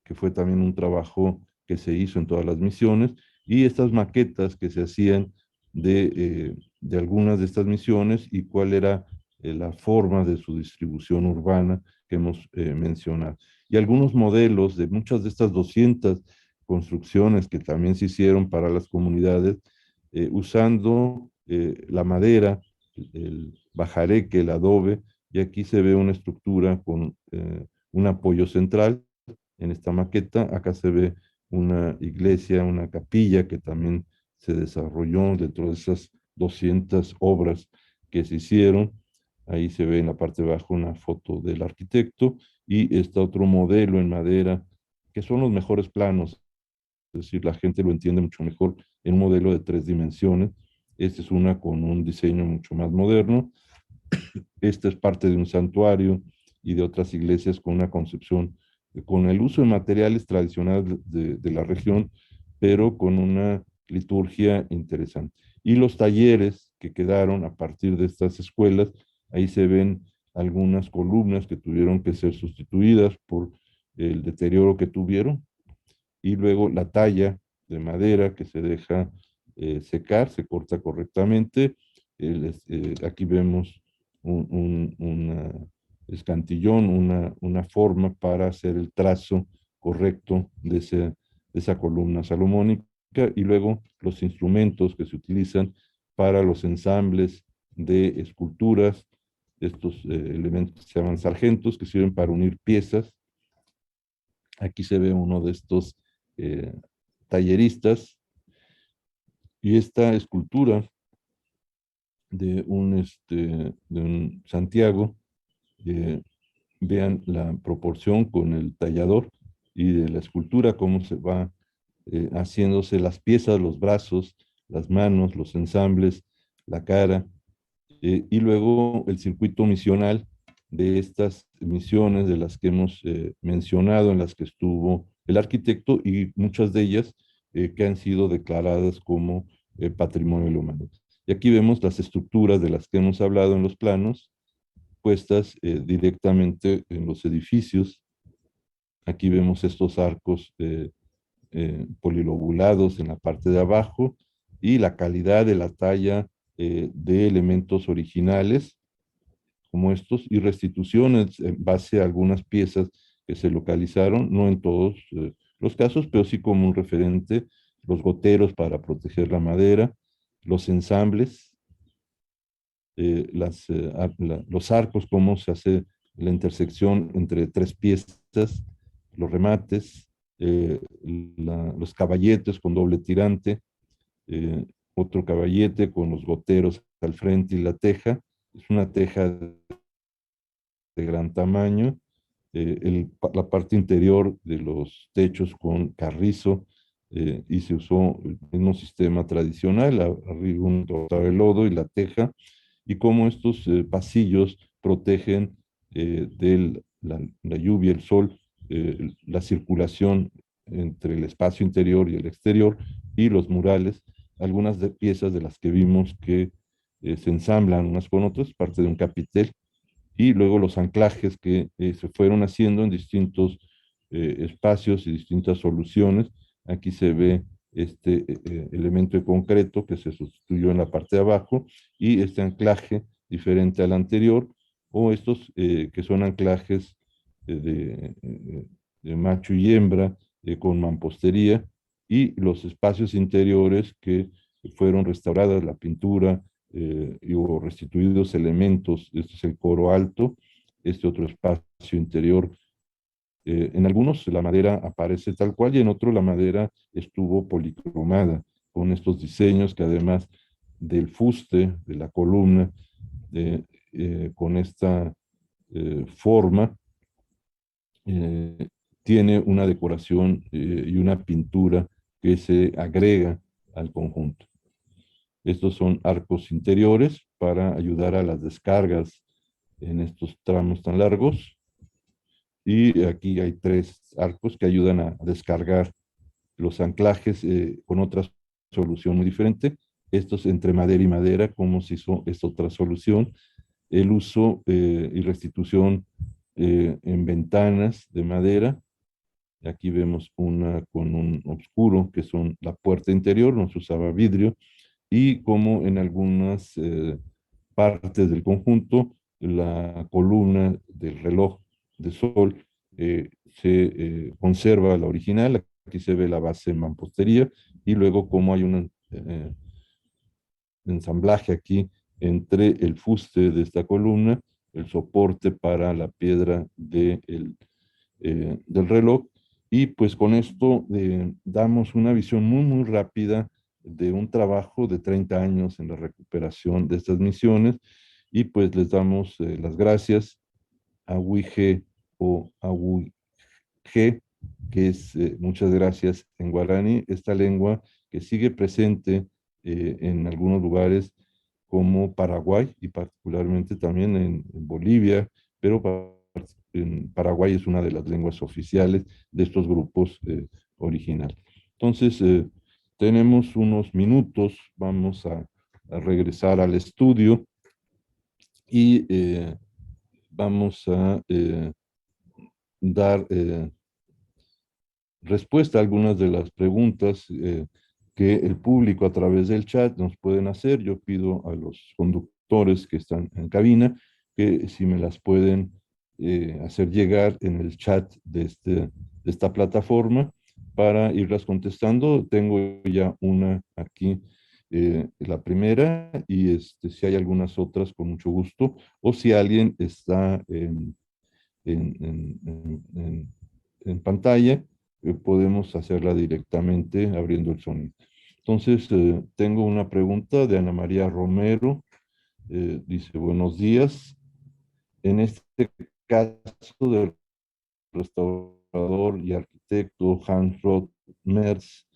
que fue también un trabajo que se hizo en todas las misiones, y estas maquetas que se hacían de algunas de estas misiones y cuál era la forma de su distribución urbana que hemos mencionado. Y algunos modelos de muchas de estas 200 construcciones que también se hicieron para las comunidades, usando la madera, el bajareque, el adobe, y aquí se ve una estructura con un apoyo central en esta maqueta. Acá se ve una iglesia, una capilla que también se desarrolló dentro de esas 200 obras que se hicieron. Ahí se ve en la parte de abajo una foto del arquitecto y está otro modelo en madera, que son los mejores planos, es decir, la gente lo entiende mucho mejor en un modelo de 3 dimensiones. Esta es una con un diseño mucho más moderno. Esta es parte de un santuario y de otras iglesias con una concepción, con el uso de materiales tradicionales de la región, pero con una liturgia interesante. Y los talleres que quedaron a partir de estas escuelas, ahí se ven algunas columnas que tuvieron que ser sustituidas por el deterioro que tuvieron, y luego la talla de madera que se deja secar, se corta correctamente. Aquí vemos una escantillón, una forma para hacer el trazo correcto de esa columna salomónica, y luego los instrumentos que se utilizan para los ensambles de esculturas, estos elementos que se llaman sargentos, que sirven para unir piezas. Aquí se ve uno de estos eh, talleristas, y esta escultura de un Santiago, eh, vean la proporción con el tallador y de la escultura, cómo se va haciéndose las piezas, los brazos, las manos, los ensambles, la cara, y luego el circuito misional de estas misiones de las que hemos mencionado, en las que estuvo el arquitecto, y muchas de ellas que han sido declaradas como patrimonio de la humanidad. Y aquí vemos las estructuras de las que hemos hablado en los planos, puestas directamente en los edificios. Aquí vemos estos arcos polilobulados en la parte de abajo, y la calidad de la talla de elementos originales como estos, y restituciones en base a algunas piezas que se localizaron, no en todos los casos, pero sí como un referente, los goteros para proteger la madera, los ensambles, los arcos, cómo se hace la intersección entre 3 piezas, los remates, los caballetes con doble tirante, otro caballete con los goteros al frente y la teja. Es una teja de gran tamaño. La parte interior de los techos con carrizo, y se usó el mismo sistema tradicional, arriba un de lodo y la teja, y cómo estos pasillos protegen de la lluvia, el sol, la circulación entre el espacio interior y el exterior, y los murales, algunas de piezas de las que vimos que se ensamblan unas con otras, parte de un capitel, y luego los anclajes que se fueron haciendo en distintos espacios y distintas soluciones. Aquí se ve este elemento de concreto que se sustituyó en la parte de abajo y este anclaje diferente al anterior, o estos que son anclajes de macho y hembra con mampostería, y los espacios interiores que fueron restauradas, la pintura y hubo restituidos elementos. Este es el coro alto, este otro espacio interior. En algunos la madera aparece tal cual y en otros la madera estuvo policromada con estos diseños que, además del fuste de la columna, con esta forma, eh, tiene una decoración y una pintura que se agrega al conjunto. Estos son arcos interiores para ayudar a las descargas en estos tramos tan largos. Y aquí hay 3 arcos que ayudan a descargar los anclajes con otra solución muy diferente. Estos entre madera y madera, como se hizo esta otra solución. El uso y restitución en ventanas de madera. Aquí vemos una con un oscuro, que son la puerta interior, no se usaba vidrio, y como en algunas partes del conjunto, la columna del reloj de sol se conserva la original. Aquí se ve la base en mampostería, y luego como hay un ensamblaje aquí entre el fuste de esta columna, el soporte para la piedra del reloj. Y pues con esto damos una visión muy, muy rápida de un trabajo de 30 años en la recuperación de estas misiones, y pues les damos las gracias a Wige o a Wige, que es muchas gracias en guaraní, esta lengua que sigue presente en algunos lugares como Paraguay y particularmente también en Bolivia, pero en Paraguay es una de las lenguas oficiales de estos grupos originales. Entonces, tenemos unos minutos, vamos a regresar al estudio y vamos a dar respuesta a algunas de las preguntas que el público a través del chat nos pueden hacer. Yo pido a los conductores que están en cabina que si me las pueden hacer llegar en el chat de esta plataforma para irlas contestando. Tengo ya una aquí, la primera, y si hay algunas otras, con mucho gusto, o si alguien está en, en pantalla, podemos hacerla directamente abriendo el sonido. Entonces, tengo una pregunta de Ana María Romero. Dice, buenos días. En este caso del restaurador y arquitecto Hans Roth Merz,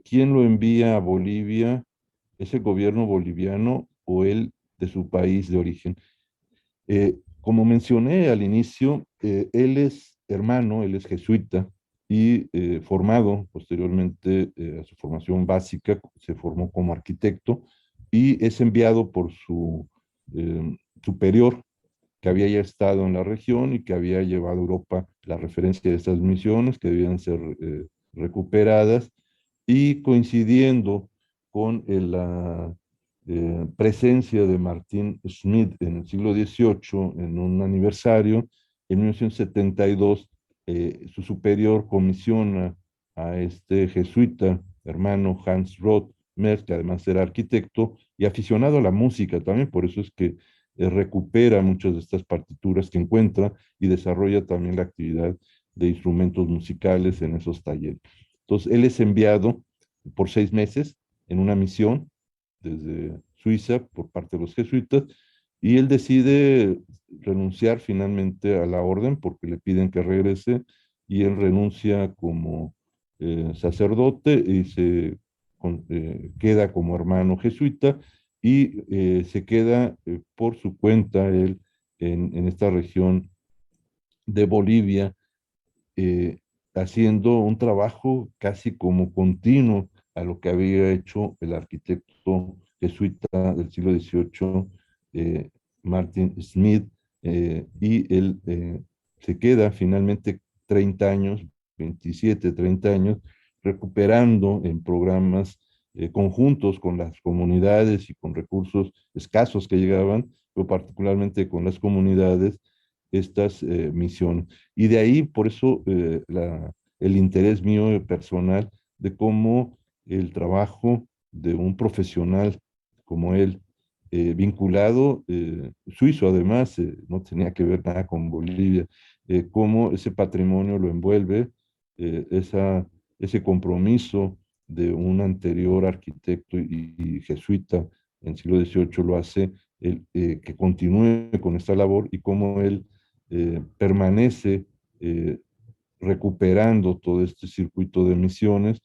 ¿quién lo envía a Bolivia? ¿Es el gobierno boliviano o él de su país de origen? Como mencioné al inicio, él es hermano, él es jesuita y formado posteriormente a su formación básica, se formó como arquitecto y es enviado por su superior, que había ya estado en la región y que había llevado a Europa la referencia de estas misiones que debían ser recuperadas, y coincidiendo con la presencia de Martin Schmid en el siglo XVIII en un aniversario, en 1972, su superior comisiona a este jesuita, hermano Hans Roth Merz, que además era arquitecto y aficionado a la música también, por eso es que recupera muchas de estas partituras que encuentra y desarrolla también la actividad de instrumentos musicales en esos talleres. Entonces, él es enviado por 6 meses en una misión desde Suiza por parte de los jesuitas, y él decide renunciar finalmente a la orden porque le piden que regrese, y él renuncia como sacerdote y queda como hermano jesuita, y se queda por su cuenta él en esta región de Bolivia, eh, haciendo un trabajo casi como continuo a lo que había hecho el arquitecto jesuita del siglo XVIII, Martin Schmid, y él se queda finalmente 30 años, 27, 30 años, recuperando en programas conjuntos con las comunidades y con recursos escasos que llegaban, pero particularmente con las comunidades, estas misiones. Y de ahí, por eso, el interés mío personal de cómo el trabajo de un profesional como él, vinculado, suizo además, no tenía que ver nada con Bolivia, cómo ese patrimonio lo envuelve, ese compromiso de un anterior arquitecto y jesuita en el siglo XVIII lo hace que continúe con esta labor y cómo él permanece recuperando todo este circuito de misiones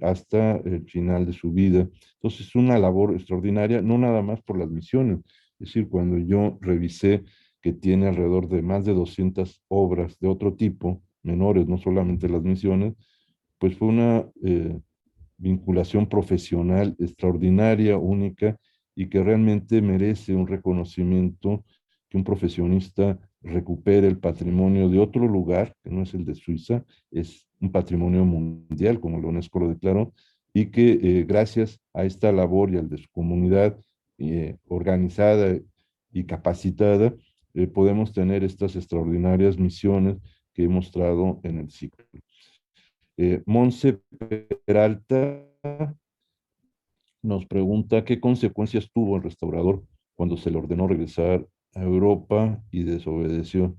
hasta el final de su vida. Entonces es una labor extraordinaria, no nada más por las misiones, es decir, cuando yo revisé que tiene alrededor de más de 200 obras de otro tipo, menores, no solamente las misiones, pues fue una vinculación profesional extraordinaria, única, y que realmente merece un reconocimiento que un profesionista recupere el patrimonio de otro lugar, que no es el de Suiza, es un patrimonio mundial, como la UNESCO lo declaró, y que gracias a esta labor y al de su comunidad organizada y capacitada, podemos tener estas extraordinarias misiones que he mostrado en el ciclo. Monse Peralta nos pregunta qué consecuencias tuvo el restaurador cuando se le ordenó regresar a Europa y desobedeció.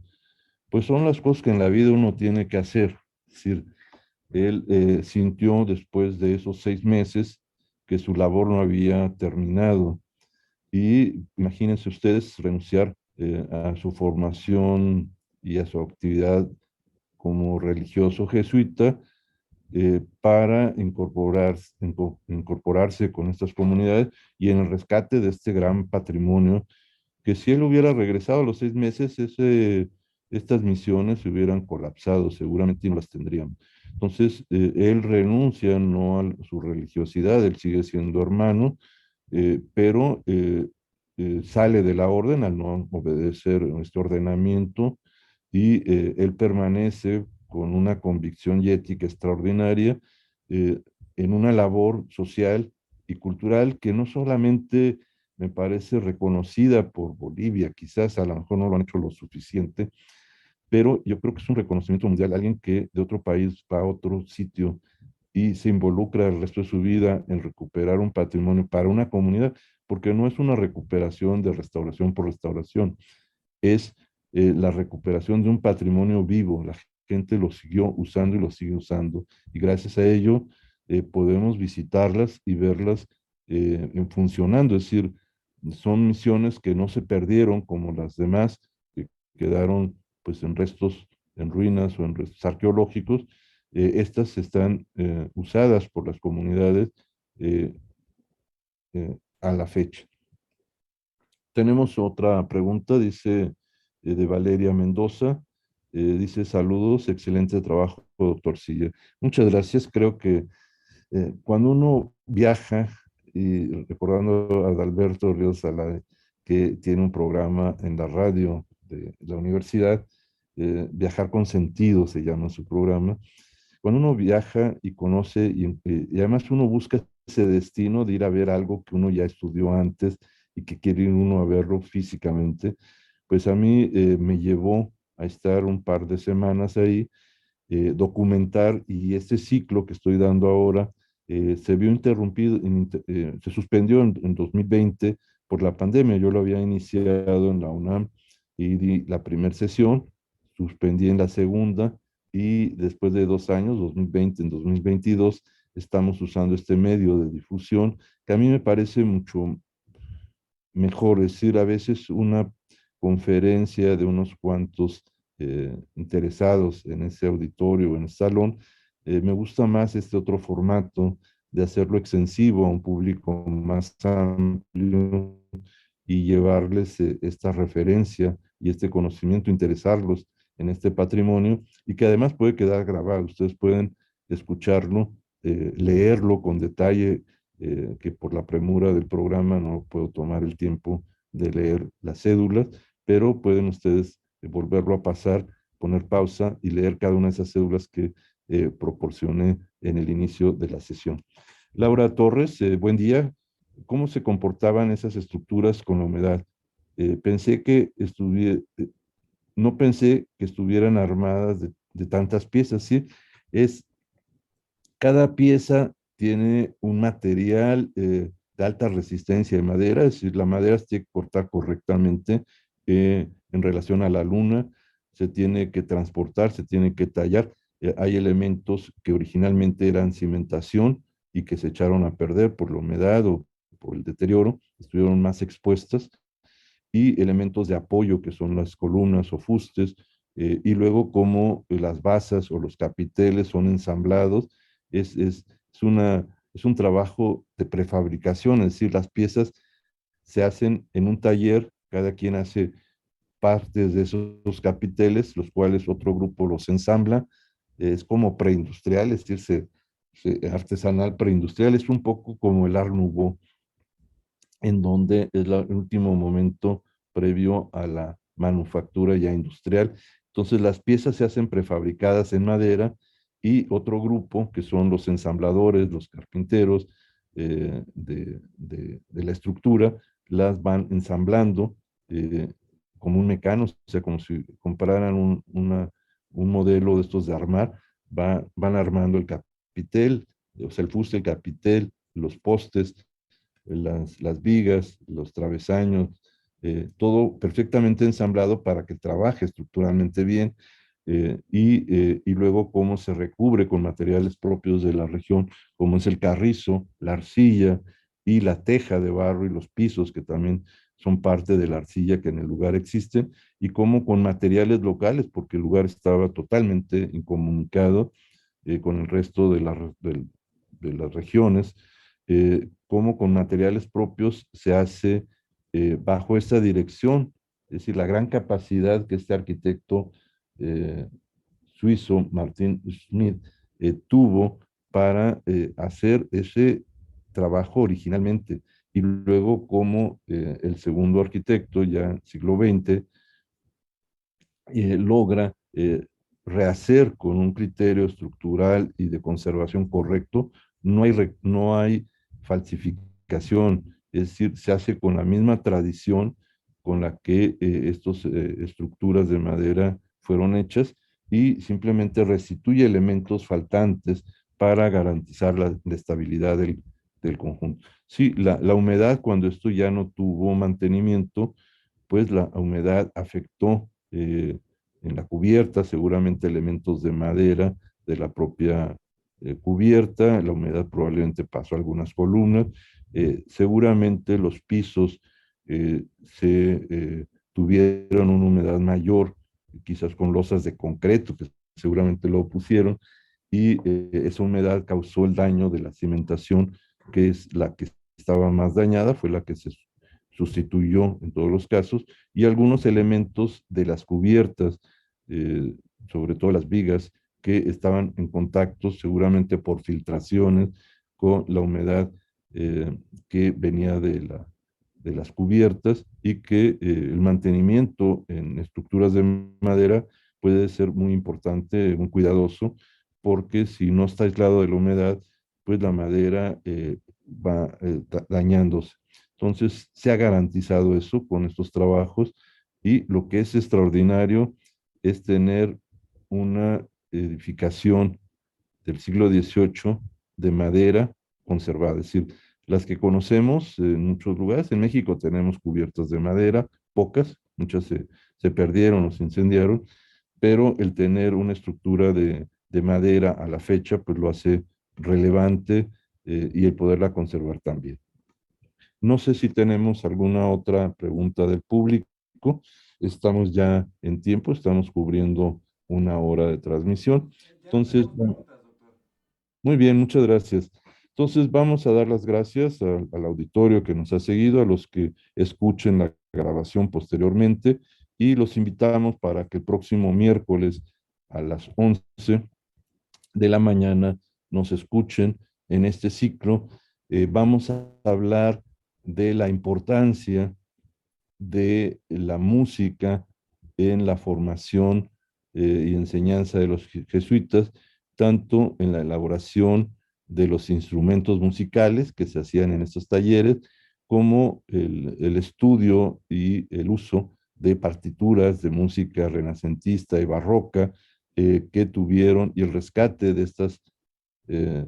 Pues son las cosas que en la vida uno tiene que hacer. Es decir, él sintió después de esos 6 meses que su labor no había terminado. Y imagínense ustedes renunciar a su formación y a su actividad como religioso jesuita para incorporarse con estas comunidades y en el rescate de este gran patrimonio, que si él hubiera regresado a los 6 meses, estas misiones se hubieran colapsado, seguramente no las tendríamos. Entonces, él renuncia no a su religiosidad, él sigue siendo hermano, pero sale de la orden al no obedecer este ordenamiento y él permanece con una convicción y ética extraordinaria en una labor social y cultural que no solamente me parece reconocida por Bolivia, quizás a lo mejor no lo han hecho lo suficiente, pero yo creo que es un reconocimiento mundial, alguien que de otro país va a otro sitio y se involucra el resto de su vida en recuperar un patrimonio para una comunidad, porque no es una recuperación de restauración por restauración, es la recuperación de un patrimonio vivo. La gente lo siguió usando y lo sigue usando. Y gracias a ello podemos visitarlas y verlas en funcionando. Es decir, son misiones que no se perdieron como las demás, que quedaron pues en restos, en ruinas o en restos arqueológicos. Estas están usadas por las comunidades eh, a la fecha. Tenemos otra pregunta, dice de Valeria Mendoza, dice saludos, excelente trabajo, doctor Silla. Muchas gracias, creo que cuando uno viaja, y recordando a Adalberto Ríos Salade, que tiene un programa en la radio de la universidad, Viajar con Sentido se llama su programa, cuando uno viaja y conoce, y además uno busca ese destino de ir a ver algo que uno ya estudió antes y que quiere ir uno a verlo físicamente, pues a mí me llevó a estar un par de semanas ahí, documentar, y este ciclo que estoy dando ahora se vio interrumpido, se suspendió en 2020 por la pandemia. Yo lo había iniciado en la UNAM y di la primera sesión, suspendí en la segunda y después de 2 años, 2020 en 2022, estamos usando este medio de difusión que a mí me parece mucho mejor. Es decir, a veces una conferencia de unos cuantos interesados en ese auditorio o en el salón, me gusta más este otro formato de hacerlo extensivo a un público más amplio y llevarles esta referencia y este conocimiento, interesarlos en este patrimonio y que además puede quedar grabado. Ustedes pueden escucharlo, leerlo con detalle, que por la premura del programa no puedo tomar el tiempo de leer las cédulas, pero pueden ustedes volverlo a pasar poner pausa y leer cada una de esas cédulas que proporcioné en el inicio de la sesión. Laura Torres, buen día. ¿Cómo se comportaban esas estructuras con la humedad? Pensé que no pensé que estuvieran armadas de tantas piezas, ¿sí? Es, cada pieza tiene un material de alta resistencia de madera, es decir, la madera se tiene que cortar correctamente en relación a la luna, se tiene que transportar, se tiene que tallar. Hay elementos que originalmente eran cimentación y que se echaron a perder por la humedad o por el deterioro, estuvieron más expuestas, y elementos de apoyo que son las columnas o fustes, y luego cómo las basas o los capiteles son ensamblados. Es, es, es, una, es un trabajo de prefabricación, es decir, las piezas se hacen en un taller, cada quien hace partes de esos capiteles, los cuales otro grupo los ensambla. Es como preindustrial, es decir, artesanal preindustrial, es un poco como el Art Nouveau, en donde es el último momento previo a la manufactura ya industrial. Entonces las piezas se hacen prefabricadas en madera y otro grupo, que son los ensambladores, los carpinteros de la estructura, las van ensamblando como un mecano, o sea, como si compraran un modelo de estos de armar, van armando el capitel, o sea, el fuste, el capitel, los postes, las vigas, los travesaños, todo perfectamente ensamblado para que trabaje estructuralmente bien, y luego cómo se recubre con materiales propios de la región, como es el carrizo, la arcilla y la teja de barro y los pisos que también son parte de la arcilla que en el lugar existen, y cómo con materiales locales, porque el lugar estaba totalmente incomunicado con el resto de las regiones, cómo con materiales propios se hace bajo esta dirección, es decir, la gran capacidad que este arquitecto eh, suizo, Martin Schmidt, tuvo para hacer ese trabajo originalmente, y luego cómo el segundo arquitecto, ya siglo XX, logra rehacer con un criterio estructural y de conservación correcto. No hay falsificación, es decir, se hace con la misma tradición con la que estas estructuras de madera fueron hechas, y simplemente restituye elementos faltantes para garantizar la estabilidad del conjunto. Sí, la humedad, cuando esto ya no tuvo mantenimiento, pues la humedad afectó en la cubierta, seguramente elementos de madera de la propia cubierta, la humedad probablemente pasó a algunas columnas, seguramente los pisos tuvieron una humedad mayor, quizás con losas de concreto, que seguramente lo pusieron, y esa humedad causó el daño de la cimentación, que es la que estaba más dañada, fue la que se sustituyó en todos los casos, y algunos elementos de las cubiertas, eh, sobre todo las vigas, que estaban en contacto seguramente por filtraciones con la humedad que venía de las cubiertas, y que el mantenimiento en estructuras de madera puede ser muy importante, muy cuidadoso, porque si no está aislado de la humedad, pues la madera va dañándose. Entonces, se ha garantizado eso con estos trabajos, y lo que es extraordinario es tener una edificación del siglo XVIII de madera conservada. Es decir, las que conocemos en muchos lugares, en México tenemos cubiertas de madera, pocas, muchas se perdieron o se incendiaron, pero el tener una estructura de madera a la fecha, pues lo hace relevante, y el poderla conservar también. No sé si tenemos alguna otra pregunta del público. Estamos ya en tiempo, estamos cubriendo una hora de transmisión. Ya no Entonces, tenemos preguntas, doctor. muy bien, muchas gracias. Entonces, vamos a dar las gracias al auditorio que nos ha seguido, a los que escuchen la grabación posteriormente, y los invitamos para que el próximo miércoles a las 11 de la mañana nos escuchen en este ciclo. Vamos a hablar de la importancia de la música en la formación y enseñanza de los jesuitas, tanto en la elaboración de los instrumentos musicales que se hacían en estos talleres, como el estudio y el uso de partituras de música renacentista y barroca que tuvieron, y el rescate de estas eh,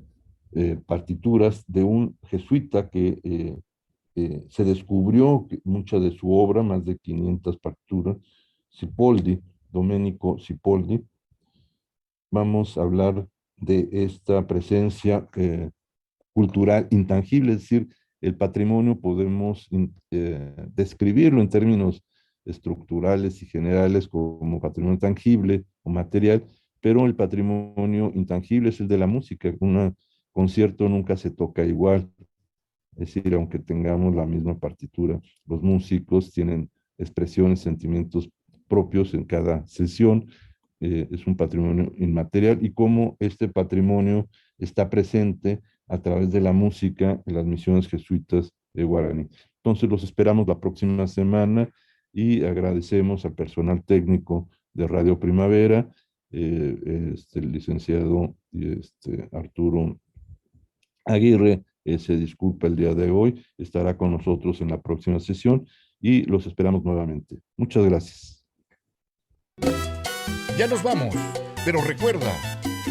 partituras de un jesuita que se descubrió que mucha de su obra, más de 500 partituras, Cipoldi, Domenico Cipoldi. Vamos a hablar de esta presencia cultural intangible, es decir, el patrimonio podemos describirlo en términos estructurales y generales como patrimonio tangible o material, pero el patrimonio intangible es el de la música. Un concierto nunca se toca igual, es decir, aunque tengamos la misma partitura, los músicos tienen expresiones, sentimientos propios en cada sesión. Es un patrimonio inmaterial, y cómo este patrimonio está presente a través de la música en las misiones jesuitas de guaraní. Entonces los esperamos la próxima semana y agradecemos al personal técnico de Radio Primavera, el licenciado Arturo Aguirre. Se disculpa el día de hoy, estará con nosotros en la próxima sesión y los esperamos nuevamente. Muchas gracias. Ya nos vamos, pero recuerda,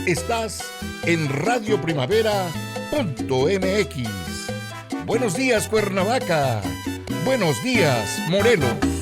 estás en radioprimavera.mx. Buenos días, Cuernavaca. Buenos días, Morelos.